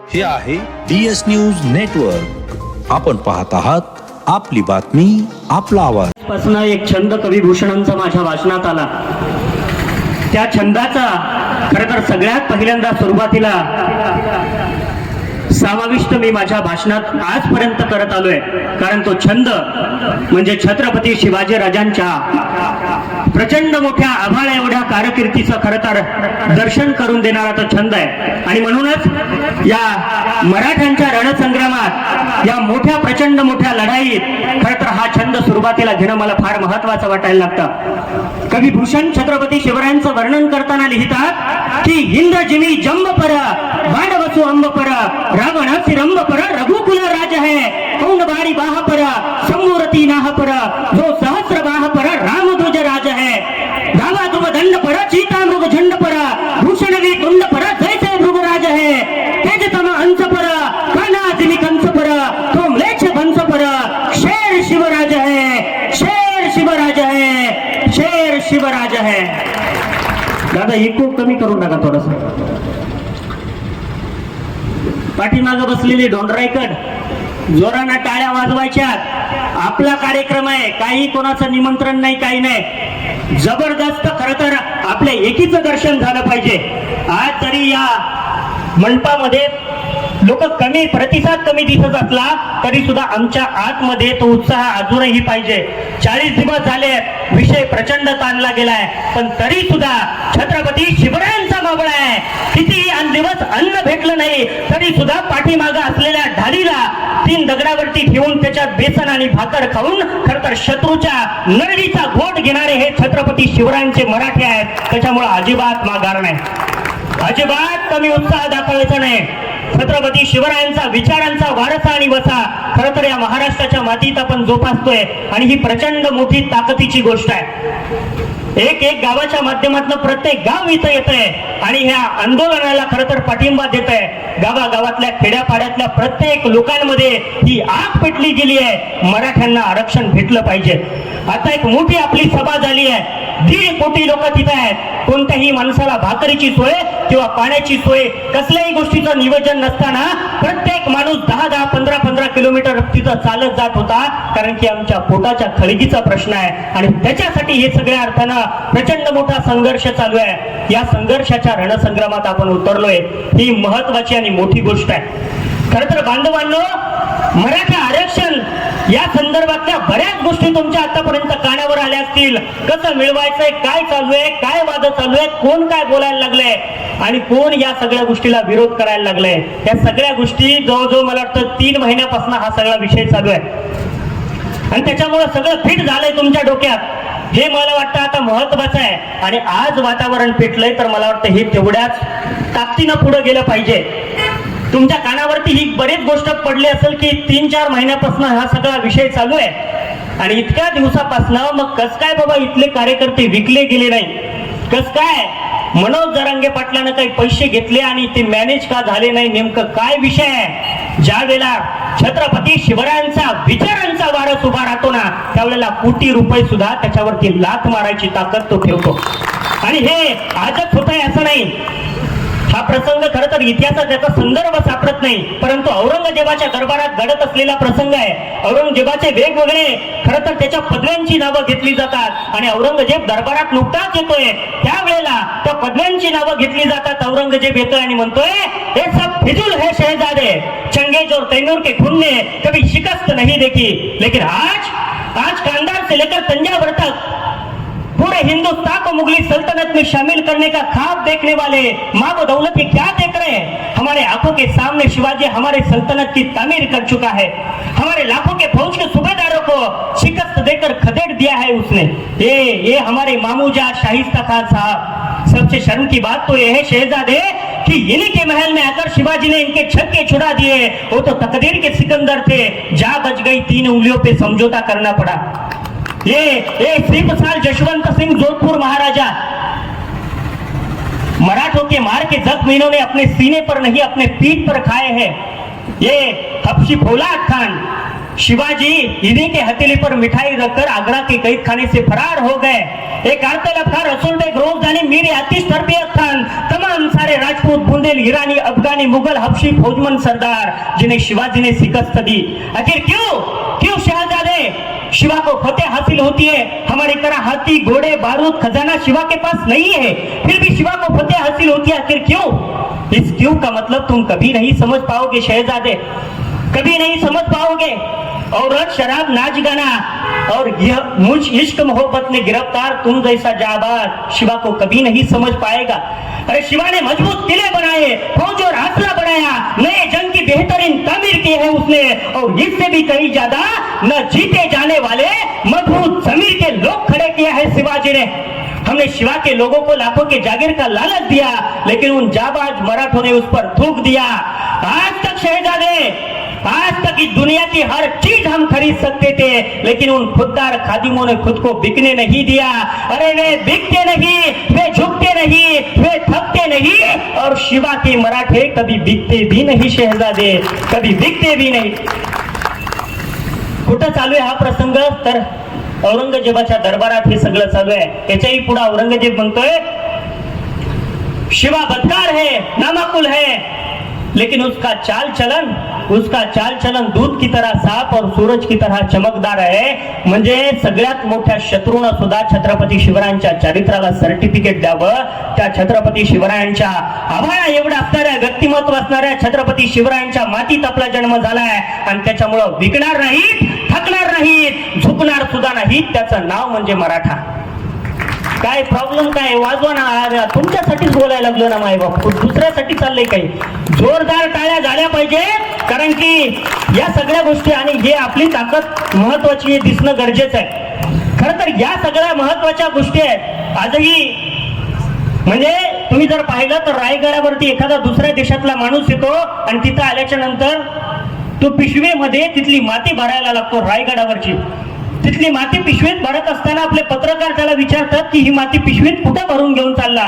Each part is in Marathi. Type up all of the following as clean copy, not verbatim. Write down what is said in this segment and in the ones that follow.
हे आहे DS न्यूज नेटवर्क. आपण पाहत आहात आपली बातमी आपला आवाज. पासून एक छंद कविभूषणांचा माझ्या वाचनात आला. त्या छंदाचा खरं तर सगळ्यात पहिल्यांदा सुरुवातीला समाविष्ट मी माझ्या भाषणात आजपर्यंत करत आलोय. कारण तो छंद म्हणजे छत्रपती शिवाजी राजांच्या प्रचंड मोठ्या आभाळ एवढ्या कारकिर्दीचं खरं तर दर्शन करून देणारा तो छंद आहे. आणि म्हणूनच या मराठ्यांच्या रणसंग्रामात या मोठ्या प्रचंड मोठ्या लढाईत खरं तर हा छंद सुरुवातीला घेणं मला फार महत्वाचं वाटायला लागतं. कविभूषण छत्रपती शिवरायांचं वर्णन करताना लिहितात की हिंद जिमी जंब पर वाडवसु अंब पर रावणासी रंब पर रघुकुल राज है कौन बारी बाह पर समूरती नाह पर जो सहस्र बाह पर रामध्वज राज है दावा दुम दंड पर चीता मृग झंड पर भूषण वी कुंड पर जैसे मृग राज है तेज तम अंश पर काना दिमी कंस पर तो म्लेच्छ वंश पर शेर शिवराज है शेर शिवराज है शेर शिवराज है. दादा इको कमी करून टाका थोडस. पाठीमागे बसलेली डोंडराईकर जोरानं टाळ्या वाजवायच्यात. आपला कार्यक्रम आहे, काही कोणाचं निमंत्रण नाही, काही नाही. जबरदस्त खरं तर आपल्या एकीचं दर्शन झालं पाहिजे. आज जरी या मंडपामध्ये लोक कमी प्रतिसाद कमी दिसत असला तरी सुद्धा आमच्या आतमध्ये तो उत्साह अजूनही पाहिजे. 40 दिवस झाले, विषय प्रचंड ताणला गेलाय, पण तरी सुद्धा छत्रपती शिवरायांचा मावळा आहे. कितीही दिवस अन्न भेटलं नाही तरी सुद्धा पाठीमागं असलेल्या ढालीला 3 दगडावरती ठेवून त्याच्यात बेसन आणि भाकर खाऊन खर तर शत्रूच्या नरडीचा घोट घेणारे हे छत्रपती शिवरायांचे मराठी आहेत. त्याच्यामुळे अजिबात माघार नाही, अजिबात कमी उत्साह दाखवायचा नाही. छत्रपती शिवरायांचा विचारांचा वारसा आणि वसा खरं तर या महाराष्ट्राच्या मातीत आपण जोपासतोय आणि ही प्रचंड मोठी ताकदीची गोष्ट आहे. एक एक गावाच्या माध्यमातून प्रत्येक गाव इथं येत आहे आणि ह्या आंदोलनाला खरं तर पाठिंबा देत आहे. गावागावातल्या खेड्यापाड्यातल्या प्रत्येक लोकांमध्ये ही आग पेटली गेली आहे, मराठ्यांना आरक्षण भेटलं पाहिजे. आता एक मोठी आपली सभा झाली आहे, 1.5 कोटी लोक तिथे आहेत. कोणत्याही माणसाला भाकरीची सोय किंवा पाण्याची सोय कसल्याही गोष्टीचं नियोजन नसताना प्रत्येक माणूस 10-10, 15-15 किलोमीटर तिथं चालत जात होता. कारण की आमच्या पोटाच्या खळगीचा प्रश्न आहे आणि त्याच्यासाठी हे सगळ्या अर्थानं प्रचंड मोठा संघर्ष चालू आहे. या संघर्षाच्या रणसंग्रामात आपण उतरलोय, ही महत्वाची आणि मोठी गोष्ट आहे. खरं तर बांधवांनो, मराठा आरक्षण या संदर्भातल्या बऱ्याच गोष्टी तुमच्या आतापर्यंत कानावर आल्या असतील. कसं मिळवायचंय, काय चालू आहे, काय वाद चालू आहेत, कोण काय बोलायला लागलंय आणि कोण या सगळ्या गोष्टीला विरोध करायला लागलाय. या सगळ्या गोष्टी जवळजवळ मला वाटतं 3 महिन्यापासून हा सगळा विषय चालू आहे आणि त्याच्यामुळे सगळं फिट झालंय तुमच्या डोक्यात. हे मला वाटतं आता महत्वाचं आहे. आणि आज वातावरण पेटलंय तर मला वाटतं हे तेवढ्याच ताकदीनं पुढे गेलं पाहिजे. तुमच्या कानावरती ही बरेच गोष्ट पडली असेल की 3-4 महिन्यापासून हा सगळा विषय चालू आहे आणि इतक्या दिवसापासून मग कस काय बाबा इथले कार्यकर्ते विकले गेले नाही, कस काय मनोज जरांगे पाटलानं काही पैसे घेतले आणि ते मॅनेज का झाले नाही, नेमकं काय विषय आहे. ज्या वेळेला छत्रपती शिवरायांचा विचारांचा वारस उभा राहतो ना, त्यावेळेला कोटी रुपये सुद्धा त्याच्यावरती लाथ मारायची ताकद तो ठेवतो. आणि हे आजच होत आहे असं नाही. हा प्रसंग खरं तर इतिहासात त्याचा संदर्भ सापडत नाही, परंतु औरंगजेबाच्या दरबारात घडत असलेला प्रसंग आहे. औरंगजेबाचे वेगवेगळे खरं तर त्याच्या पदव्यांची नावं घेतली जातात आणि औरंगजेब दरबारात नुकताच येतोय त्यावेळेला त्या पदव्यांची नावं घेतली जातात. औरंगजेब येतोय आणि म्हणतोय हे सब फिजूल है शहजादे, चंगेज और तैमूर के खून ने कभी शिकस्त नहीं देखी, लेकिन आज कांधार से लेकर तंजावर तक पूरे हिंदुस्तान को मुगली सल्तनत में शामिल करने का ख्वाब देखने वाले माँ व दौलत ये क्या देख रहे हैं. हमारे आंखों के सामने शिवाजी हमारे सल्तनत की तामीर कर चुका है. हमारे लाखों के फौज के सूबेदारों को शिकस्त देकर खदेड़ दिया है उसने. ये हमारे मामूजा शाहिस्ता खान साहब. सबसे शर्म की बात तो ये है शहजादे कि इन्हीं के महल में आकर शिवाजी ने इनके छक्के छुड़ा दिए. वो तो तकदीर के सिकंदर थे, जा बच गई 3 उंगलियों पे समझौता करना पड़ा. ये श्रीप्रसाद जशवंत सिंह जोधपुर महाराजा मराठों के मार के जख्म इन्होंने अपने सीने पर नहीं अपने पीठ पर खाए हैं. ये हबशी फौलाद खान शिवाजी इन्हीं के हथेली पर मिठाई रखकर आगरा के कैद खाने से फरार हो गए। एक आरतल अफखार रसूल बेग रोजदानी मीर आतिश तरबियत खान, तमाम सारे राजपूत, बुंदेल, ईरानी, अफगानी, मुगल, हबशी फौजमंद सरदार जिन्हें शिवाजी ने शिकस्त दी। आखिर क्यों शहजादे शिवा को फतेह हासिल होती है? हमारी तरह हाथी, घोड़े, बारूद, खजाना शिवा के पास नहीं है, फिर भी शिवा को फतेह हासिल होती है। आखिर क्यों? इस क्यों का मतलब तुम कभी नहीं समझ पाओगे शहजादे, कभी नहीं समझ पाओगे। औरत, शराब, नाच गाना और यह मुझ इश्क मोहब्बत ने गिरफ्तार तुम जैसा जाबाज शिवा को कभी नहीं समझ पाएगा। अरे शिवा ने मजबूत किले बनाए, फौज और हौसला बढ़ाया, नए जंग की बेहतरीन तामीर की है उसने, और इससे भी कहीं ज्यादा न जीते जाने वाले मजबूत जमीर के लोग खड़े किया है शिवाजी ने। हमने शिवा के लोगों को लाखों के जागीर का लालच दिया, लेकिन उन जाबाज मराठों ने उस पर थूक दिया। आज तक शहजादे, आज तक इस दुनिया की हर चीज हम खरीद सकते थे, लेकिन उन खुददार खादिमों ने खुद को बिकने नहीं दिया। अरे वे बिकते नहीं, वे झुकते नहीं, वे थकते नहीं, और शिवा के मराठे कभी बिकते भी नहीं शहजादे, कभी बिकते भी नाही। कुठं चालू आहे हा प्रसंग? तर औरंगजेबाच्या दरबारात हे सगळं चालू आहे। त्याच्याही पुढे औरंगजेब म्हणतोय शिवा बदकार है, नामाकुल है, लेकिन उसका चाल चलन दूध की तरह साफ और सूरज की तरह चमकदार आहे। म्हणजे सगळ्यात मोठ्या शत्रूनं सुद्धा छत्रपती शिवरायांच्या चरित्राला सर्टिफिकेट द्यावं। त्या छत्रपती शिवरायांच्या आभाळा एवढा असणाऱ्या, व्यक्तिमत्व असणाऱ्या छत्रपती शिवरायांच्या मातीत आपला जन्म झालाय, आणि त्याच्यामुळं विकणार नाहीत, थकणार नाहीत, झुकणार सुद्धा नाहीत। त्याचं नाव म्हणजे मराठा। काय प्रॉब्लेम काय? वाजवा ना, तुमच्यासाठीच बोलायला लागलो ना माय बाप, दुसऱ्यासाठी चाललंय काही? जोरदार टाळ्या झाल्या पाहिजे, कारण की या सगळ्या गोष्टी आणि हे आपली ताकद महत्वाची दिसणं गरजेचं आहे। खरं तर या सगळ्या महत्वाच्या गोष्टी आहेत आजही। म्हणजे तुम्ही जर पाहिलं तर रायगडावरती एखादा दुसऱ्या देशातला माणूस येतो आणि तिथं आल्याच्या नंतर तो पिशवीमध्ये तिथली माती भरायला लागतो रायगडावरची। तिथली माती पिशवीत भरत असताना आपले पत्रकार त्याला विचारतात की ही माती पिशवीत कुठे भरून घेऊन चालला?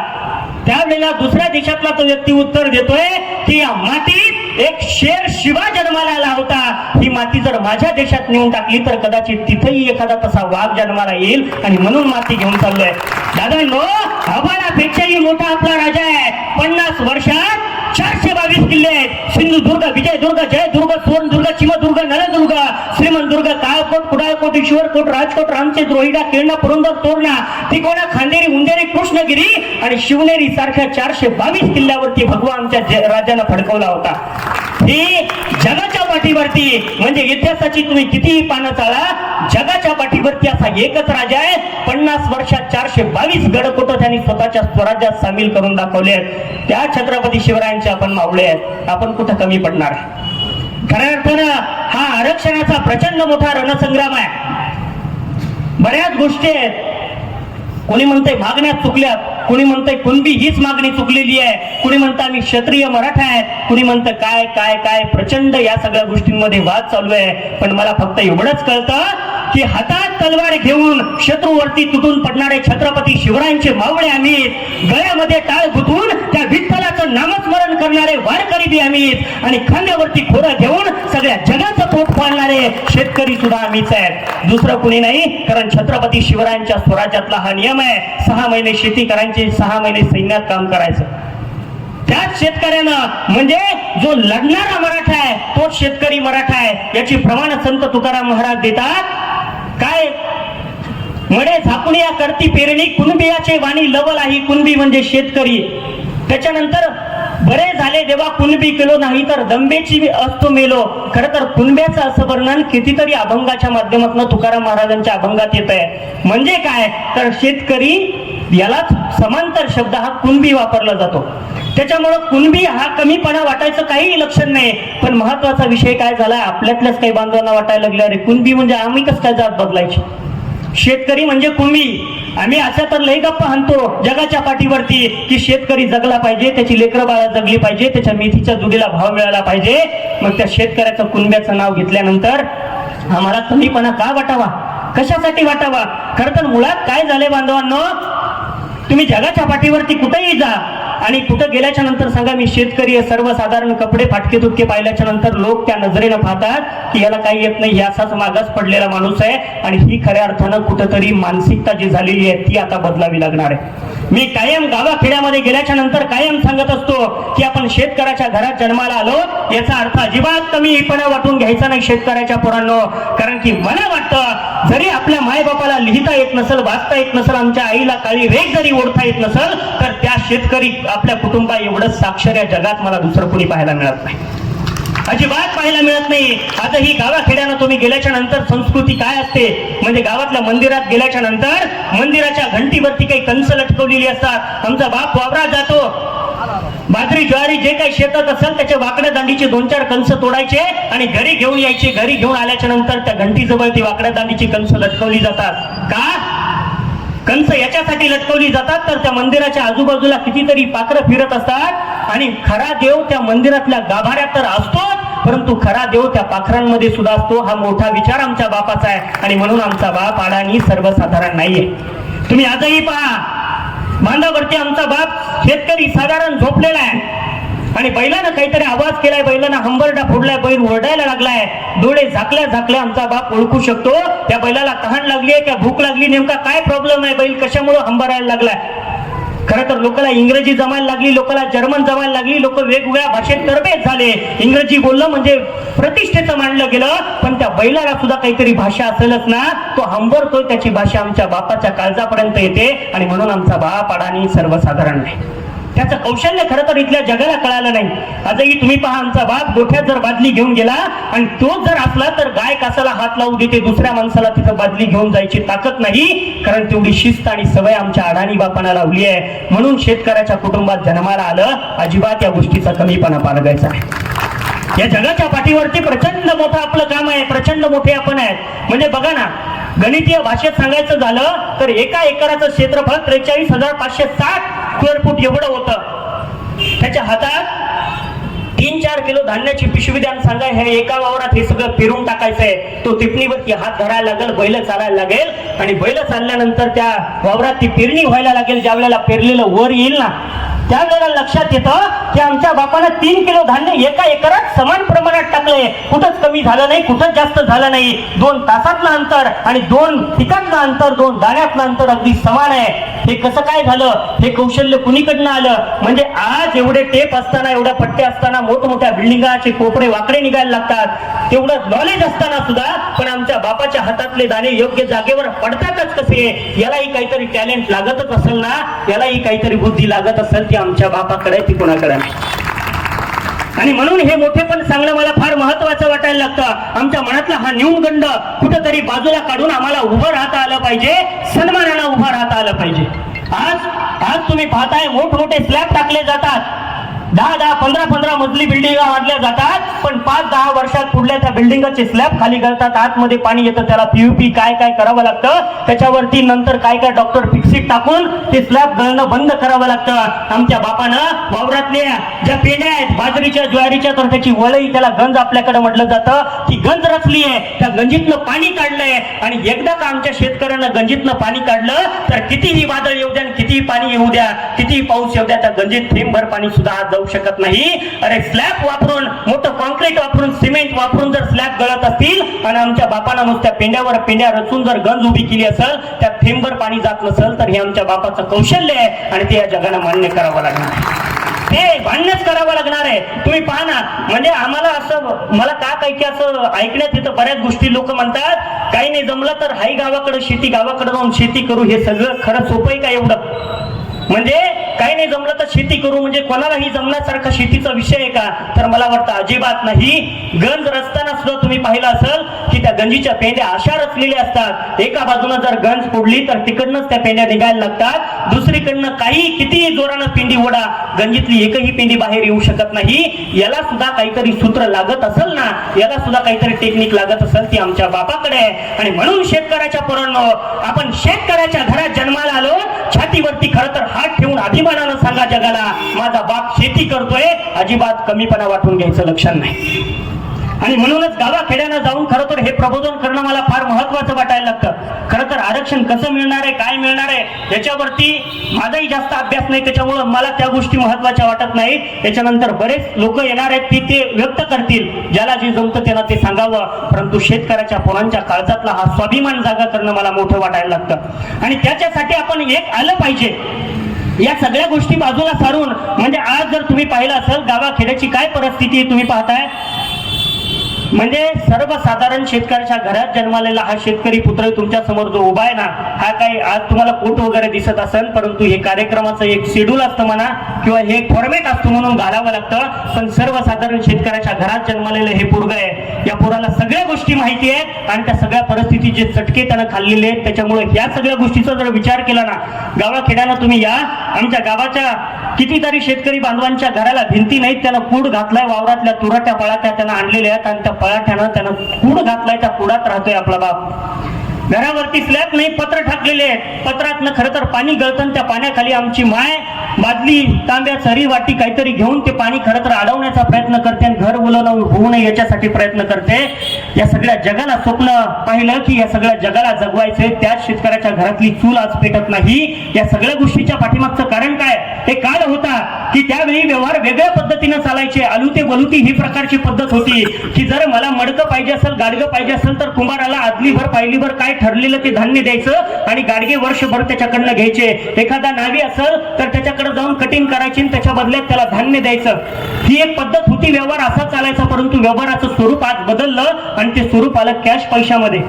त्यावेळेला दुसऱ्या देशातला तो व्यक्ती उत्तर देतोय की या मातीत एक शेर शिवा जन्माला आला होता, ही माती जर माझ्या देशात नेऊन टाकली तर कदाचित तिथेही एखादा तसा वाघ जन्माला येईल, आणि म्हणून माती घेऊन चाललोय। दादांनो, आव्हानापेक्षाही मोठा आपला राजा आहे। 50 वर्षात 422 किल्ले आहेत। सिंधुदुर्ग, विजयदुर्ग, जयदुर्ग, सुवर्णदुर्ग, चिमदुर्ग, नळदुर्ग, श्रीमंतदुर्ग, काळकोट, कुडाळकोट, ईश्वरकोट, राजकोट, रामचेत, रोहिडा, किरणा, पुरंदर, तोरणा, तिकोणा, खांदेरी, उंदेरी, कृष्णगिरी आणि शिवनेरी सारख्या 422 किल्ल्यावरती भगवा आमच्या राजानं फडकवला होता। ही जगाच्या पाठीवरती, म्हणजे इतिहासाची तुम्ही कितीही पानं चाळा, जगाच्या पाठीवरती असा एकच राजा आहे। 50 वर्षात 422 गडकोट त्यांनी स्वतःच्या स्वराज्यात सामील करून दाखवले आहेत। त्या छत्रपती शिवरायांचे आपण मावळे आहेत, आपण कुठं कमी पडणार? खऱ्या अर्थानं हा आरक्षणाचा प्रचंड मोठा रणसंग्राम आहे। बऱ्याच गोष्टी आहेत, कोणी म्हणतंय मागण्यात चुकल्यात, कोणी म्हणतंय कुणबी हीच मागणी चुकलेली आहे, कोणी म्हणतं आम्ही क्षत्रिय मराठा आहे, कोणी म्हणतं काय काय काय, प्रचंड या सगळ्या गोष्टींमध्ये वाद चालू आहे। पण मला फक्त एवढंच कळतं की हातात तलवार घेऊन शत्रूवरती तुटून पडणारे छत्रपती शिवरायांचे मावळे आम्ही, गळ्यामध्ये टाळ गुंतवून त्या विठ्ठलाचं नामस्मरण करणारे वारकरी बी आम्ही, आणि खांद्यावरती खोरं घेऊन सगळ्या जगाचं पोट पाळणारे शेतकरी सुद्धा आम्हीच आहेत, दुसरं कुणी नाही। कारण छत्रपती शिवरायांच्या स्वराज्यातला हा नियम आहे, 6 महिने शेती करायची, 6 महिने सैन्यात काम करायचं। त्याच शेतकऱ्यानं, म्हणजे जो लढणारा मराठा आहे तोच शेतकरी मराठा आहे, याची प्रमाण संत तुकाराम महाराज देतात। काय मडे झाकून या करती पेरणी, कुणबियाचे वाणी लवल आहे, कुणबी म्हणजे शेतकरी। त्याच्यानंतर बरे झाले देवा कुणबी केलो, नाही तर दंबेची असतो मेलो। खरं तर कुणब्याचं असं वर्णन कितीतरी अभंगाच्या माध्यमातून तुकाराम महाराजांच्या अभंगात येत आहे। म्हणजे काय तर शेतकरी यालाच समांतर शब्द हा कुणबी वापरला जातो। त्याच्यामुळं कुणबी हा कमीपणा वाटायचं काही लक्षण नाही। पण महत्वाचा विषय काय झाला, आपल्यातल्याच काही बांधवांना वाटायला लागले अरे कुणबी म्हणजे आम्ही कसं काय जात बदलायची, शेतकरी म्हणजे कुणबी। आम्ही अशा तर लई गप्पा हाणतो जगाच्या पाठीवरती की शेतकरी जगला पाहिजे, त्याची लेकरं बाळा जगली पाहिजे, त्याच्या मेथीच्या जुडीला भाव मिळाला पाहिजे। मग त्या शेतकऱ्याचं कुणब्याचं नाव घेतल्यानंतर आम्हाला कमीपणा का वाटावा, कशासाठी वाटावा? खरं तर मुळात काय झाले बांधवांनो, तुम्ही जगाच्या पाठीवरती कुठेही जा, आणि कुठं गेल्याच्या नंतर सांगा मी शेतकरी आहे, सर्वसाधारण कपडे फाटके तुटके पाहिल्याच्या नंतर लोक त्या नजरेनं पाहतात की याला काही येत नाही, असाच मागास पडलेला माणूस आहे. आणि ही खऱ्या अर्थानं कुठंतरी मानसिकता जी झालेली आहे ती आता बदलावी लागणार आहे. मी कायम गावाखेड्यामध्ये गेल्याच्या नंतर कायम सांगत असतो की आपण शेतकऱ्याच्या घरात जन्माला आलो, याचा अर्थ अजिबात कमीपणा वाटून घ्यायचा नाही शेतकऱ्याच्या पोरांनो. कारण की मला वाटतं जरी आपल्या मायबापाला लिहिता येत नसेल, वाचता येत नसेल, आमच्या आईला काळी रेख जरी ओढता येत नसेल, तर त्या शेतकरी आपल्या कुटुंबा एवढं साक्षर या जगात मला दुसरं कोणी पाहायला मिळत नाही, अजिबात पाहायला मिळत नाही. आजही गावाखेड्यानं तुम्ही गेल्याच्या नंतर संस्कृती काय असते म्हणजे गावातल्या मंदिरात गेल्याच्या नंतर मंदिराच्या घंटीवरती काही कंस लटकवलेली असतात. आमचा बाप वावरात जातो, बाजरी ज्वारी जे काही शेतात असेल त्याच्या वाकड्या दांडीचे 2-4 कंस तोडायचे आणि घरी घेऊन यायचे. घरी घेऊन आल्याच्या नंतर त्या घंटीजवळ ती वाकड्या दांडीची कंस लटकवली जातात. का कंस याच्यासाठी लटकवली जातात तर त्या मंदिराच्या आजूबाजूला कितीतरी पाखरं फिरत असतात आणि खरा देव त्या मंदिरातल्या गाभाऱ्यात तर असतो, परंतु खरा देव त्या पाखरांमध्ये सुद्धा असतो. हा मोठा विचार आमच्या बापाचा आहे आणि म्हणून आमचा बाप अडाणी सर्वसाधारण नाहीये. तुम्ही आजही पहा, बांधावरती आमचा बाप शेतकरी साधारण झोपलेला आहे आणि बैलानं काहीतरी आवाज केलाय, बैलानं हंबरडा फोडलाय, बैल ओरडायला लागलाय. डोळे झाकल्या झाकल्या आमचा बाप ओळखू शकतो त्या बैलाला तहान लागली आहे, त्या भूक लागली, नेमका काय प्रॉब्लेम आहे, बैल कशामुळे हंबरायला लागलाय. खरं तर लोकांना इंग्रजी जमायला लागली, लोकांना जर्मन जमायला लागली, लोक वेगवेगळ्या भाषेत तरबेज झाले. इंग्रजी बोललं म्हणजे प्रतिष्ठेचं मानलं गेलं, पण त्या बैलाला सुद्धा काहीतरी भाषा असेलच ना, तो हंबरतोय, त्याची भाषा आमच्या बापाच्या काळजापर्यंत येते आणि म्हणून आमचा बाप अडाणी सर्वसाधारण नाही. त्याचं कौशल्य खरं तर इथल्या जगाला कळालं नाही. आजही तुम्ही पहा, आमचा बाप गोठ्यात जर बादली घेऊन गेला आणि तो जर असला तर गाय कासाला हात लावू देते, दुसऱ्या माणसाला तिथं बादली घेऊन जायची ताकद नाही, कारण तेवढी शिस्त आणि सवय आमच्या अडाणी बापांना लावली आहे. म्हणून शेतकऱ्याच्या कुटुंबात जन्माला आलं, अजिबात या गोष्टीचा कमीपणा बाळगायचा नाही. या जगाच्या पाठीवरती प्रचंड मोठं आपलं काम आहे, प्रचंड मोठे आपण आहेत. म्हणजे बघा ना, गणितीय भाषेत सांगायचं झालं तर एका एकराचं क्षेत्रफळ 43,560 स्क्वेअर फूट एवढं होतं. त्याच्या हातात 3-4 किलो धान्याची पिशवी द्या, सांगा हे एका वावरात हे सगळं पेरून टाकायचंय. तो टिपणीवरती हात धरायला लागेल, बैल चालायला लागेल आणि बैल चालल्यानंतर त्या वावरात ती पेरणी व्हायला लागेल. ज्या वेळेला पेरलेलं वर येईल ना, त्यावेळेला लक्षात येतं की आमच्या बापानं 3 किलो धान्य एका एकरात समान प्रमाणात टाकलंय. कुठंच कमी झालं नाही, कुठंच जास्त झालं नाही. 2 तासातलं अंतर आणि 2 ठिकाणचं अंतर, 2 दाण्यातलं अंतर अगदी समान आहे. हे कसं काय झालं, हे कौशल्य कुणीकडनं आलं. म्हणजे आज एवढे टेप असताना, एवढ्या पट्टे असताना, मोठमोठ्या बिल्डिंगाचे कोपरे वाकडे निघायला लागतात, तेवढं नॉलेज असताना सुद्धा पण आमच्या बापाच्या हातातले दाणे योग्य जागेवर पडतातच कसे. यालाही काहीतरी टॅलेंट लागतच असेल ना, यालाही काहीतरी बुद्धी लागत असेल, ती आमच्या बापाकडे, ती कोणाकडे नाही. आणि म्हणून हे मोठेपण सांगणं मला फार महत्वाचं वाटायला लागतं. आमच्या मनातला हा न्यूनगंड कुठेतरी बाजूला काढून आम्हाला उभं राहता आलं पाहिजे, सन्मानानं उभं राहता आलं पाहिजे. आज तुम्ही पाहताय मोठमोठे स्लॅब टाकले जातात, 10-10, 15-15 मजली बिल्डिंग बांधल्या जातात, पण 5-10 वर्षात पुढल्या त्या बिल्डिंगचे स्लॅब खाली करतात, आतमध्ये पाणी येतं, त्याला पीयूपी काय काय करावं लागतं, त्याच्यावरती नंतर काय काय डॉक्टर फिक्सिट टाकून ते स्लॅब गळणं बंद करावं लागतं. आमच्या बापानं वावरातल्या ज्या पेंड्या आहेत बाजरीच्या ज्वारीच्या, तर त्याची वळई, त्याला गंज आपल्याकडे म्हटलं जातं, ती गंज रचली आहे, त्या गंजीतनं पाणी काढलंय. आणि एकदा का आमच्या शेतकऱ्यांना गंजीतनं पाणी काढलं तर कितीही वादळ येऊ द्या, कितीही पाणी येऊ द्या, कितीही पाऊस येऊ द्या, त्या गंजीत थेंबभर पाणी सुद्धा आज जाऊ शकत नाही. अरे स्लॅब वापरून, मोठं कॉन्क्रीट वापरून, सिमेंट वापरून जर स्लॅब गळत असतील आणि आमच्या बापानं नुसत्या पेंड्यावर पेंड्या रचून जर गंज उभी केली असेल, त्यात थेंबभर पाणी जात नसेल, तर हे आमच्या बापाचं कौशल्य आहे आणि ते या जगाला मान्य करावं लागणार आहे, ते मान्यच करावं लागणार आहे. तुम्ही पहा ना, म्हणजे आम्हाला असं, मला का काही की असं ऐकण्यात येतं, बऱ्याच गोष्टी लोक म्हणतात काही नाही जमलं तर हाई गावाकडे शेती, गावाकडे जाऊन शेती करू. हे सगळं खरं सोपं आहे का एवढं? म्हणजे काही नाही जमलं तर शेती करू म्हणजे कोणालाही जमण्यासारखा शेतीचा विषय आहे का? तर मला वाटतं अजिबात नाही. गंज रचताना सुद्धा तुम्ही पाहिलं असेल की त्या गंजीच्या पेंड्या अशा रचलेल्या असतात, एका बाजूनं जर गंज फोडली तर तिकडनंच त्या पेंड्या निघायला लागतात, दुसरीकडनं काही कितीही जोरानं पेंडी ओढा, गंजीतली एकही पेंडी बाहेर येऊ शकत नाही. याला सुद्धा काहीतरी सूत्र लागत असेल ना, याला सुद्धा काहीतरी टेक्निक लागत असेल, ती आमच्या बापाकडे आहे. आणि म्हणून शेतकऱ्याच्या पोरांनो, आपण शेतकऱ्याच्या घरात जन्माला आलो, छातीवरती खरं तर हात ठेवून अभिमानानं सांगा जगाला, माझा बाप शेती करतोय, अजिबात कमीपणा वाटून घ्यायचं लक्षण नाही. आणि म्हणूनच गावाखेड्यानं जाऊन खरं तर हे प्रबोधन करणं मला फार महत्वाचं वाटायला लागतं. खरं तर आरक्षण कसं मिळणार आहे, काय मिळणार आहे याच्यावरती माझाही जास्त अभ्यास नाही, त्याच्यामुळं मला त्या गोष्टी महत्वाच्या वाटत नाही. त्याच्यानंतर बरेच लोक येणार आहेत की ते व्यक्त करतील, ज्याला जे जमतं त्यांना ते सांगावं. परंतु शेतकऱ्याच्या पोरांच्या काळजातला हा स्वाभिमान जागा करणं मला मोठं वाटायला लागतं. आणि त्याच्यासाठी आपण एक आलं पाहिजे. या सगळ्या गोष्टी बाजूला सारून, म्हणजे आज जर तुम्ही पाहिलं असेल गावाखेड्याची काय परिस्थिती तुम्ही पाहताय, म्हणजे सर्वसाधारण शेतकऱ्याच्या घरात जन्मालेला हा शेतकरी पुत्र तुमच्या समोर जो उभा आहे ना, हा काही आज तुम्हाला कोट वगैरे दिसत असेल, परंतु हे कार्यक्रमाचं एक शेड्यूल असतं म्हणा किंवा हे एक फॉर्मॅट असतो म्हणून घालावं लागतं. पण सर्वसाधारण शेतकऱ्याच्या घरात जन्मालेलं हे पोरग आहे. या पोराला सगळ्या गोष्टी माहिती आहेत आणि त्या सगळ्या परिस्थितीचे चटके त्यानं खाल्लेले आहेत. त्याच्यामुळे या सगळ्या गोष्टीचा जर विचार केला ना, गावाखेड्यानं तुम्ही या, आमच्या गावाच्या कितीतरी शेतकरी बांधवांच्या घराला भिंती नाहीत, त्यानं कूड घातलाय, वावरातल्या तुराट्या पळाट्या त्यानं आणलेल्या आहेत आणि त्या पळाट्यानं त्यानं कूड घातलाय, त्या कुडात राहतोय आपला बाप. घरावरती स्लॅब नाही, पत्र टाकलेले आहेत, पत्रातनं खरं तर पाणी गळतं. त्या पाण्याखाली आमची माय बादली, तांब्या, चरी, वाटी काहीतरी घेऊन ते पाणी खरं तर अडवण्याचा प्रयत्न करते आणि घर उलवणं होऊ नये याच्यासाठी प्रयत्न करते. या सगळ्या जगाला स्वप्न पाहिलं की या सगळ्या जगाला जगवायचे, त्याच शेतकऱ्याच्या घरातली चूल आज पेटत नाही. या सगळ्या गोष्टीच्या पाठीमागचं कारण काय, हे काळ होता की त्यावेळी व्यवहार वेगळ्या पद्धतीनं चालायचे. आलुते बलुती ही प्रकारची पद्धत होती की जर मला मडकं पाहिजे असेल, गाडगं पाहिजे असेल तर कुंभाराला आदलीभर पायलीभर काय ठरलेलं ते धान्य द्यायचं आणि गाडगे वर्षभर त्याच्याकडनं घ्यायचे. एखादा नावी असेल तर त्याच्याकडे जाऊन कटिंग करायची आणि त्याच्या बदल्यात त्याला धान्य द्यायचं. ही एक पद्धत होती, व्यवहार असा चालायचा. परंतु व्यवहाराचं स्वरूप आज बदललं आणि ते स्वरूप आलं कॅश पैशामध्ये.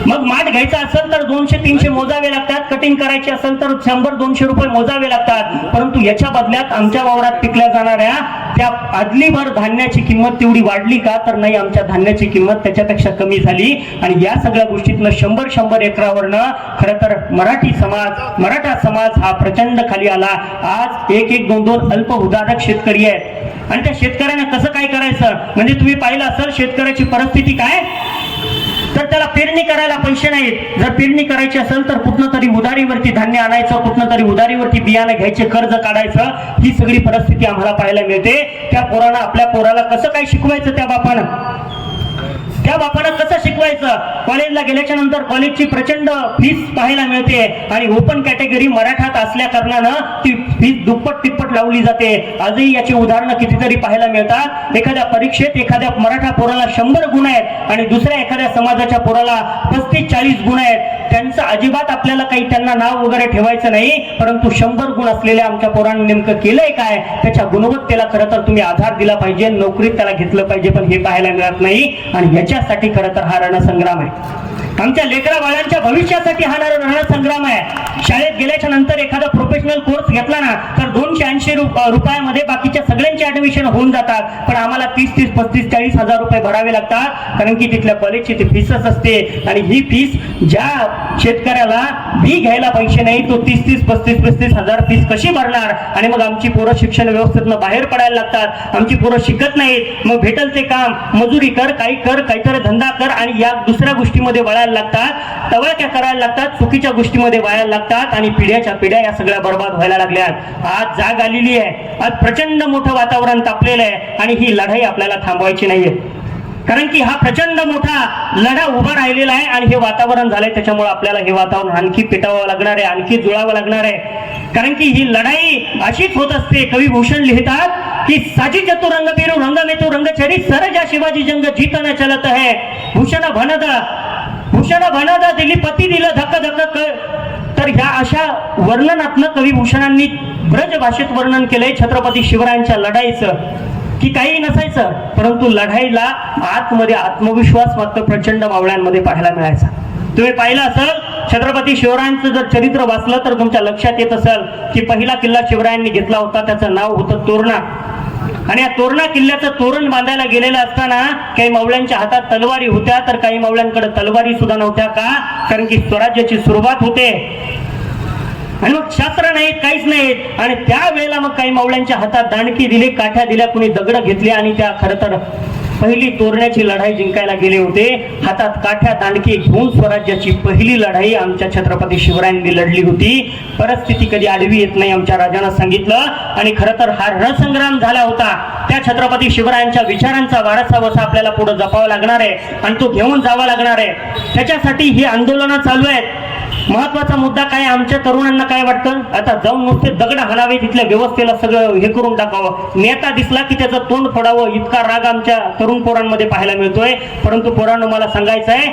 मग माठ घ्यायचा असेल तर 200-300 मोजावे लागतात, कटिंग करायची असेल तर 100-200 रुपये मोजावे लागतात. परंतु याच्या बदल्यात आमच्या वावरात पिकल्या जाणाऱ्या त्या आदलीभर धान्याची किंमत तेवढी वाढली का, तर नाही, आमच्या धान्याची किंमत त्याच्यापेक्षा कमी झाली. आणि या सगळ्या गोष्टीतनं 100 एकरावरनं खरं तर मराठा समाज हा प्रचंड खाली आला. आज 1-2 अल्प उदारक शेतकरी आहेत आणि त्या शेतकऱ्यांना कसं काय करायचं, म्हणजे तुम्ही पाहिलं असेल शेतकऱ्याची परिस्थिती काय, तर त्याला पेरणी करायला पैसे नाहीत. जर पेरणी करायची असेल तर कुठनं तरी उधारीवरती धान्य आणायचं, कुठनं तरी उधारीवरती बियाणं घ्यायचे, कर्ज काढायचं. ही सगळी परिस्थिती आम्हाला पाहायला मिळते. त्या पोरानं आपल्या पोराला कसं काय शिकवायचं, त्या बापानं कसं शिकवायचं. कॉलेजला गेल्याच्या नंतर कॉलेजची प्रचंड फीस पाहायला मिळते आणि ओपन कॅटेगरी मराठात असल्या कारणानं ती फीस दुप्पट तिप्पट लावली जाते. आजही याची उदाहरणं कितीतरी पाहायला मिळतात. एखाद्या परीक्षेत एखाद्या मराठा पोराला 100 गुण आहेत आणि दुसऱ्या एखाद्या समाजाच्या पोराला 35-40 गुण आहेत. त्यांचं अजिबात आपल्याला काही त्यांना नाव वगैरे ठेवायचं नाही, परंतु 100 गुण असलेल्या आमच्या पोरांनी नेमकं केलंय काय, त्याच्या गुणवत्तेला खरं तर तुम्ही आधार दिला पाहिजे, नोकरीत त्याला घेतलं पाहिजे. पण हे पाहायला मिळत नाही आणि याच्यासाठी खरं तर हा रणसंग्राम आहे. आमच्या लेकरा बाळांच्या भविष्यासाठी हा रणसंग्राम आहे. शाळेत गेल्याच्या नंतर एखादा प्रोफेशनल कोर्स घेतला ना तर 280 रुपयामध्ये बाकीच्या सगळ्यांचे ऍडमिशन होऊन जातात. पण आम्हाला 30, 35, 40 हजार रुपये भरावे लागतात, कारण की तिथल्या कॉलेजची ती फीसच असते. आणि ही फीस ज्या शेतकऱ्याला बी घ्यायला पैसे नाही, तो 30, 35 हजार फीस कशी भरणार. आणि मग आमची पोरं शिक्षण व्यवस्थेतनं बाहेर पडायला लागतात. आमची पोरं शिकत नाहीत. मग भेटल ते काम, मजुरी कर, काही कर, काहीतरी धंदा कर आणि या दुसऱ्या गोष्टीमध्ये वळायला लागतात, तवळक्या करायला लागतात, चुकीच्या गोष्टीमध्ये वळायला लागतात आणि पिढ्याच्या पिढ्या या सगळ्या बर्बाद व्हायला लागल्यात. आज जाग आलेली आहे, आज प्रचंड मोठं वातावरण तापलेलं आहे आणि ही लढाई आपल्याला थांबवायची नाहीये. कारण की हा प्रचंड मोठा लढा उभा राहिलेला आहे आणि हे वातावरण झालंय. त्याच्यामुळे आपल्याला हे वातावरण आणखी पेटावं लागणार आहे, आणखी जुळावं लागणार आहे. कारण की ही लढाई अशीच होत असते. कवी भूषण लिहितात की साची चतुरंग पेरू रंग में तू रंग चरी सरजा शिवाजी जंग जीतन चलत है. भूषण भनदा दिली पती दिलं धक धक. तर ह्या अशा वर्णनातनं कवी भूषणांनी ब्रज भाषेत वर्णन केलंय छत्रपती शिवरायांच्या लढाईचं, की काही नसायचं, परंतु लढाईला आतमध्ये आत्मविश्वास मात्र प्रचंड मावळ्यांमध्ये पाहायला मिळायचा. तुम्ही पाहिलं असेल छत्रपती शिवरायांचं जर चरित्र वाचलं तर तुमच्या लक्षात येत असेल की पहिला किल्ला शिवरायांनी घेतला होता, त्याचं नाव होतं तोरणा. आणि या तोरणा किल्ल्याचं तोरण बांधायला गेलेलं असताना काही मावळ्यांच्या हातात तलवारी होत्या, तर काही मावळ्यांकडे तलवारी सुद्धा नव्हत्या. का? कारण की स्वराज्याची सुरुवात होते आणि मग शास्त्र नाहीत, काहीच नाहीत. आणि त्यावेळेला मग काही मावळ्यांच्या हातात दांडकी दिली, काठ्या दिल्या, कुणी दगड घेतली आणि त्या खरं तर पहिली तोरण्याची लढाई जिंकायला गेले होते. हातात काठ्या दांडके घेऊन स्वराज्याची पहिली लढाई आमच्या छत्रपती शिवरायांनी लढली होती. परिस्थिती कधी आडवी येत नाही आमच्या राजानं सांगितलं. आणि खरं तर हा रणसंग्राम झाला होता. त्या छत्रपती शिवरायांच्या विचारांचा वारसा वसा आपल्याला पुढे जपावा लागणार आहे आणि तो घेऊन जावा लागणार आहे. त्याच्यासाठी ही आंदोलनं चालू आहेत. महत्वाचा मुद्दा काय, आमच्या तरुणांना काय वाटतं, आता जाऊन नुसते दगड हाणावे, तिथल्या व्यवस्थेला सगळं हे करून टाकावं, नेता दिसला की त्याचं तोंड फोडावं, इतका राग आमच्या तरुण पोरांमध्ये पाहायला मिळतोय. परंतु पोरांनो, मला सांगायचं आहे,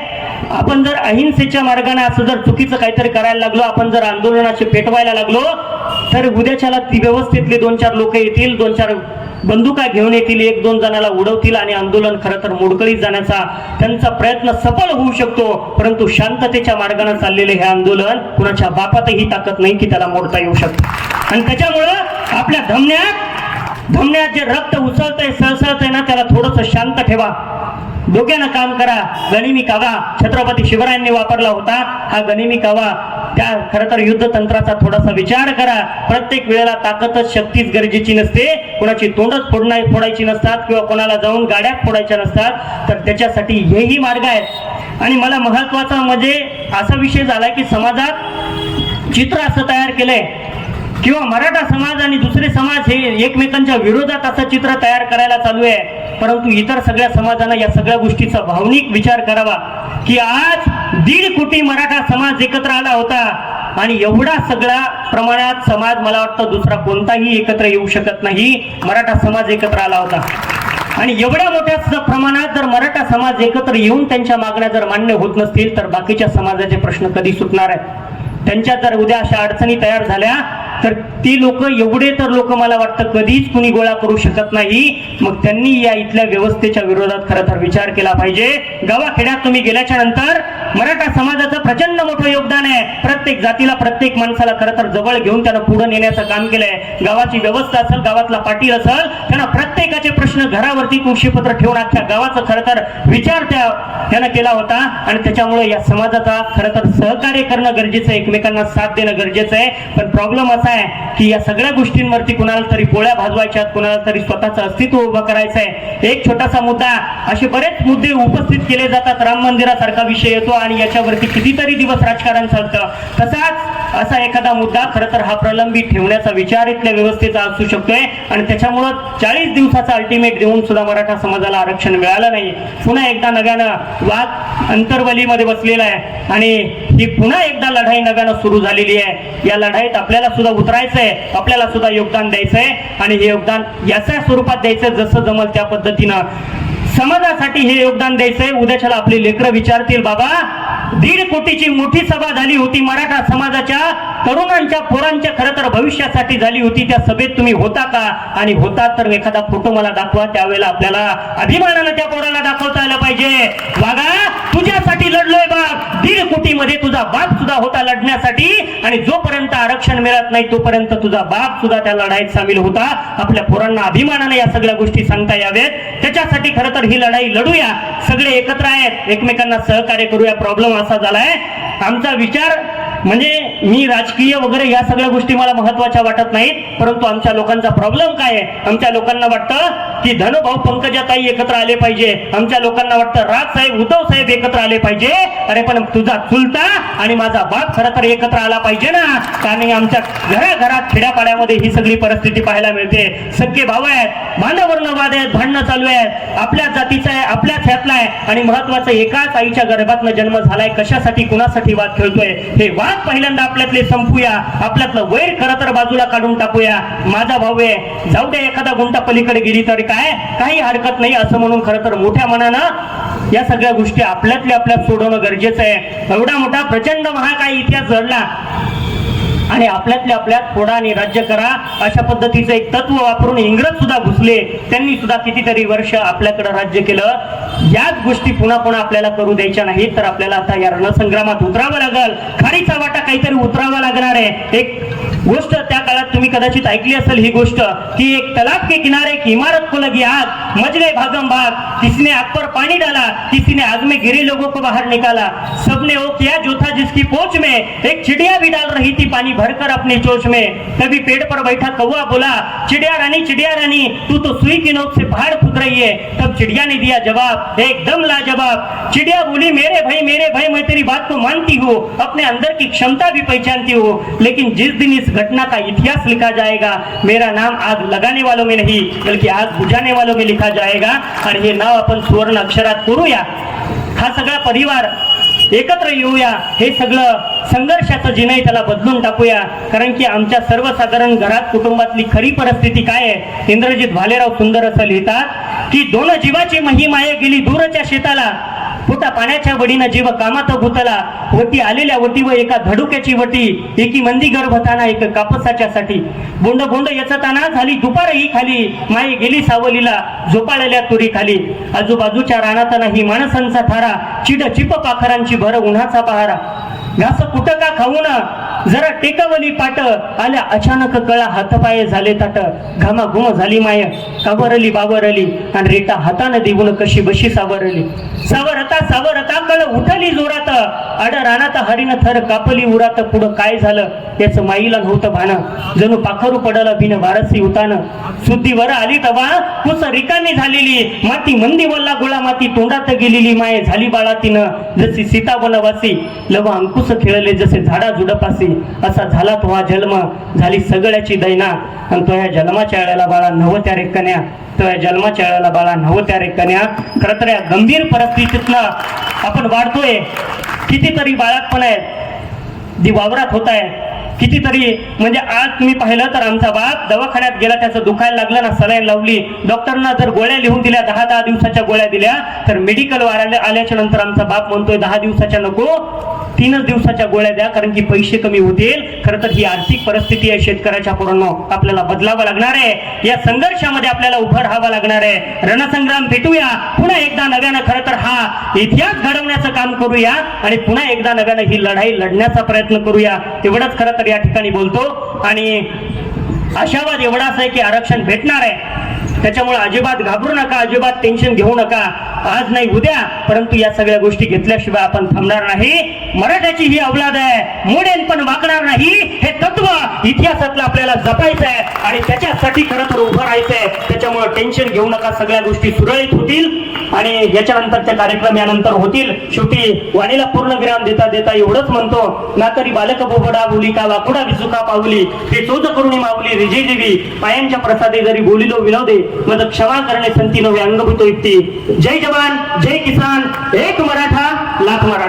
आपण जर अहिंसेच्या मार्गाने असं जर चुकीचं काहीतरी करायला लागलो, आपण जर आंदोलनाचे पेटवायला लागलो, तर उद्याच्याला ती व्यवस्थेतले 2-4 लोक येतील, 2-4 बंदुका घेऊन येतील, 1-2 जणाला उडवतील आणि आंदोलन खरं तर मोडकळीत जाण्याचा त्यांचा प्रयत्न सफल होऊ शकतो. परंतु शांततेच्या मार्गाने चाललेले हे आंदोलन कुणाच्या बापातही ताकद नाही की त्याला मोडता येऊ शकतं. आणि त्याच्यामुळं आपल्या धमन्यात जे रक्त उसळतंय, सळसळतंय ना, त्याला थोडंसं शांत ठेवा, डोक्यानं काम करा. गनिमी कावा छत्रपती शिवरायांनी वापरला होता. हा गनिमी कावा, त्या खरं तर युद्ध तंत्राचा थोडासा विचार करा. प्रत्येक वेळेला ताकदच शक्तीच गरजेची नसते. कोणाची तोंडच फोडायची नसतात किंवा कोणाला जाऊन गाड्या फोडायच्या नसतात. तर त्याच्यासाठी हेही मार्ग आहेत. आणि मला महत्वाचा म्हणजे असा विषय झाला की समाजात चित्र असं तयार केलंय किंवा मराठा समाज आणि दुसरे समाज हे एकमेकांच्या विरोधात असं चित्र तयार करायला चालू आहे. परंतु इतर सगळ्या समाजांना या सगळ्या गोष्टीचा भावनिक विचार करावा की आज 1.5 कोटी मराठा समाज एकत्र आला होता. आणि एवढा सगळ्या प्रमाणात समाज मला वाटतं दुसरा कोणताही एकत्र येऊ शकत नाही. मराठा समाज एकत्र आला होता. आणि एवढ्या मोठ्या प्रमाणात जर मराठा समाज एकत्र येऊन त्यांच्या मागण्या जर मान्य होत नसतील तर बाकीच्या समाजाचे प्रश्न कधी सुटणार आहेत. त्यांच्या जर उद्या अशा अडचणी तयार झाल्या तर ती लोक, एवढे तर लोक मला वाटतं कधीच कुणी गोळा करू शकत नाही. मग त्यांनी या इथल्या व्यवस्थेच्या विरोधात खरं तर विचार केला पाहिजे. गावाखेड्यात तुम्ही गेल्याच्या नंतर मराठा समाजाचं प्रचंड मोठं योगदान आहे. प्रत्येक जातीला, प्रत्येक माणसाला खरं तर जवळ घेऊन त्यानं पुढे नेण्याचं काम केलंय. गावाची व्यवस्था असेल, गावातला पाटील असेल, त्यांना प्रत्येकाचे प्रश्न घरावरती तुळशीपत्र ठेवून अख्ख्या गावाचं खरं तर विचार त्यानं केला होता. आणि त्याच्यामुळे या समाजाचा खरं तर सहकार्य करणं गरजेचं आहे, एकमेकांना साथ देणं गरजेचं आहे. पण प्रॉब्लेम असा आहे की या सगळ्या गोष्टींवरती कुणाला तरी पोळ्या भाजवायच्यात, कुणाला तरी स्वतःचं अस्तित्व उभं करायचं आहे. एक छोटासा मुद्दा, असे बरेच मुद्दे उपस्थित केले जातात. राम मंदिरासारखा विषय येतो आणि याच्यावरती कितीतरी दिवस राजकारण चालतं. तसाच असा एखादा मुद्दा खरं तर हा प्रलंबित ठेवण्याचा विचार इथल्या व्यवस्थेचा असू शकतोय. आणि त्याच्यामुळं 40 दिवसाचा अल्टिमेट देऊन सुद्धा मराठा समाजाला आरक्षण मिळालं नाही. पुन्हा एकदा नव्यानं वाद अंतर्वलीमध्ये बसलेला आहे आणि ही पुन्हा एकदा लढाई नव्यानं सुरू झालेली आहे. या लढाईत आपल्याला सुद्धा उतरायचंय, आपल्याला सुद्धा योगदान द्यायचंय. आणि हे योगदान याच्या स्वरूपात द्यायचं जसं जमल त्या पद्धतीनं समाजासाठी हे योगदान द्यायचंय. उद्याच्याला आपले लेकरं विचारतील, बाबा 1.5 कोटीची मोठी सभा झाली होती, मराठा समाजाच्या तरुणांच्या पोरांच्या खरं तर भविष्यासाठी झाली होती, त्या सभेत तुम्ही होता का? आणि होता तर एखादा फोटो मला दाखवा. त्यावेळेला आपल्याला अभिमानानं त्या पोराला दाखवता आलं पाहिजे, वागा तुझ्यासाठी लढलोय बाप. 1.5 कोटीमध्ये तुझा बाप सुद्धा होता लढण्यासाठी. आणि जोपर्यंत आरक्षण मिळत नाही तोपर्यंत तुझा बाप सुद्धा त्या लढाईत सामील होता. आपल्या पोरांना अभिमानाने या सगळ्या गोष्टी सांगता यावेत. त्याच्यासाठी खरं तर ही लढाई लढूया, सगळे एकत्र आहेत, एकमेकांना सहकार्य करूया. प्रॉब्लेम असा झालाय, आमचा विचार म्हणजे मी राजकीय वगैरे या सगळ्या गोष्टी मला महत्वाच्या वाटत नाहीत. परंतु आमच्या लोकांचा प्रॉब्लेम काय आहे, आमच्या लोकांना वाटतं की धनुभाऊ पंकजाताई एकत्र आले पाहिजे, आमच्या लोकांना वाटतं राजसाहेब उद्धव साहेब एकत्र आले पाहिजे. अरे पण तुझा चुलता आणि माझा बाप खरं तर एकत्र आला पाहिजे ना. कारण आमच्या घराघरात खेड्यापाड्यामध्ये ही सगळी परिस्थिती पाहायला मिळते. सगळे भाऊ आहेत, भांडावरनं वाद आहेत, भांडणं चालू आहेत, आपल्या जातीचा आहे, आपल्याच ह्यातला आहे. आणि महत्वाचं, एकाच आईच्या गर्भातनं जन्म झालाय, कशासाठी कुणासाठी वाद खेळतोय. हे वाद पहिल्यांदा आपल्यातले संपूया, आपल्यातलं वैर खरं तर बाजूला काढून टाकूया. माझा भाऊ आहे, जाऊ दे एखादा गुंटा पलीकडे गेली तरी काय, काही हरकत नाही असं म्हणून खरं तर मोठ्या मनानं या सगळ्या गोष्टी आपल्यातल्या आपल्यात सोडवणं गरजेचं आहे. एवढा मोठा प्रचंड महाकाय इतिहास घडला आणि आपल्यातल्या आपल्यात फोडा आणि राज्य करा अशा पद्धतीचं एक तत्व वापरून इंग्रज सुद्धा घुसले. त्यांनी सुद्धा कितीतरी वर्ष आपल्याकडे राज्य केलं. याच गोष्टी पुन्हा पुन्हा आपल्याला करू द्यायच्या नाहीत. तर आपल्याला आता या रणसंग्रामात उतरावं लागल, खारीचा वाटा काहीतरी उतरावा लागणार आहे. एक गोष्ट त्या काळात तुम्ही कदाचित ऐकली असेल ही गोष्ट की एक तलाब के किनारे एक इमारत को लगी आग, मच गए भागम भाग, किसने आग पर पानी डाला, किसी ने आग में गिरे लोगों को बाहर निकाला, सबने वो किया जो था जिसकी पोच में, एक चिड़िया भी डाल रही थी पानी भरकर अपने चोच में। कभी पेड़ पर बैठा कौवा बोला, चिड़िया रानी तू तो सुई की नोक से पहाड़ फूक रही है। तब चिड़िया ने दिया जवाब एकदम लाजवाब। चिड़िया बोली मेरे भाई मैं तेरी बात को मानती हूँ, अपने अंदर की क्षमता भी पहचानती हूँ, लेकिन जिस दिन इस घटना का इतिहास लिखा जाएगा मेरा नाम आग लगाने वालों में नहीं बल्कि आग बुझाने वालों में लिखा जाएगा। आणि हे नाव आपण सुवर्ण अक्षरात करूया, हा सगळा परिवार एकत्र येऊया, हे सगळं संघर्षाचं जिनही त्याला बदलून टाकूया। कारण की आमच्या सर्वसाधारण घरात कुटुंबातली खरी परिस्थिती काय आहे, इंद्रजित भालेराव सुंदर असं लिहितात की दोन जीवाची महिमाया गेली दूरच्या शेताला, पोटा पाण्याच्या वडीनं जीव कामात गुतला, वटी आलेल्या वटीवर एका धडुक्याची वटी, एकी मंदी गर्भताना एक कापसाच्या साठी, बोंड बोंड यचताना झाली दुपारही खाली, माई गेली सावलीला झोपाळलेल्या तुरी खाली, आजूबाजूच्या रानात नाही माणसांचा थारा, चिड चिप पाखरांची भर उन्हाचा पहारा, घास कुटका खाऊन जरा टेकवली पाट, आल्या अचानक कळा हातपाय झाले ताट, घामाघूम झाली माय कावरली बावरली, आणि रेटा हातानं देऊन कशी बशी सावरली, सावरता कळ उठली जोरात, आड रानात हरिण थर कापली उरात, पुढं काय झालं याच माईला नव्हतं भान, जणू पाखरू पडलं बिन वारसी उतान, सुद्धीवर आली तवा कुस रिकामी झालेली, माती मंदी वल्ला गोळा माती तोंडात गेलेली, माय झाली बाळातीनं जशी सीता वनवासी, लव अंकुश खेळले जसे झाडा झुडपासी, असा झाला तो हा जन्म झाली सगळ्याची दैना, आणि तो ह्या जन्माच्या वेळेला बाळा नव्हत्या रे कन्या, तो या जन्माच्या वेळेला बाळा नव्हत्या रे कन्या। खरं तर या गंभीर परिस्थितीतनं आपण वाढतोय, कितीतरी बाळातपण आहेत जी वावरात होत आहे, कितीतरी म्हणजे आज तुम्ही पाहिलं तर आमचा बाप दवाखान्यात गेला, त्याचं दुखायला लागलं ना, सलाईन लावली, डॉक्टरना जर गोळ्या लिहून दिल्या 10 दिवसाच्या गोळ्या दिल्या, तर मेडिकल आल्याच्या नंतर आमचा बाप म्हणतोय 10 दिवसाच्या नको 3 दिवसाच्या गोळ्या द्या, कारण की पैसे कमी होतील। खरं तर ही आर्थिक परिस्थिती आहे शेतकऱ्याच्या पूर्ण, आपल्याला बदलावं लागणार आहे, या संघर्षामध्ये आपल्याला उभं राहावं लागणार आहे, रणसंग्राम भेटूया पुन्हा एकदा नव्यानं, खरं तर हा इतिहास घडवण्याचं काम करूया आणि पुन्हा एकदा नव्यानं ही लढाई लढण्याचा प्रयत्न करूया। एवढंच खरं तर या ठिकाणी बोलतो, आणि आशावाद एवढाच आहे की आरक्षण भेटणार आहे, त्याच्यामुळे अजिबात घाबरू नका, अजिबात टेन्शन घेऊ नका, आज नाही उद्या, परंतु या सगळ्या गोष्टी घेतल्याशिवाय आपण थांबणार नाही। मराठ्याची ही अवलाद आहे, मोडेन पण वाकणार नाही, हे तत्व इतिहासातलं आपल्याला जपायचं आहे आणि त्याच्यासाठी खरं तर उभं राहायचं आहे। त्याच्यामुळे टेन्शन घेऊ नका, सगळ्या गोष्टी सुरळीत होतील आणि याच्यानंतरचे कार्यक्रम यानंतर होतील। शेवटी वाणीला पूर्ण विराम देता एवढंच म्हणतो, ना तरी बालक बोबडा बोली का वाकुडा विसुका पावली, ते चोच करुणी माऊली विजय देवी, पायांच्या प्रसादे जरी बोलिलो विनोदे, मग क्षमा करणे संती नव्हे अंगभूत युक्ती। जय जवान जय किसान, एक मराठा लाख मराठा।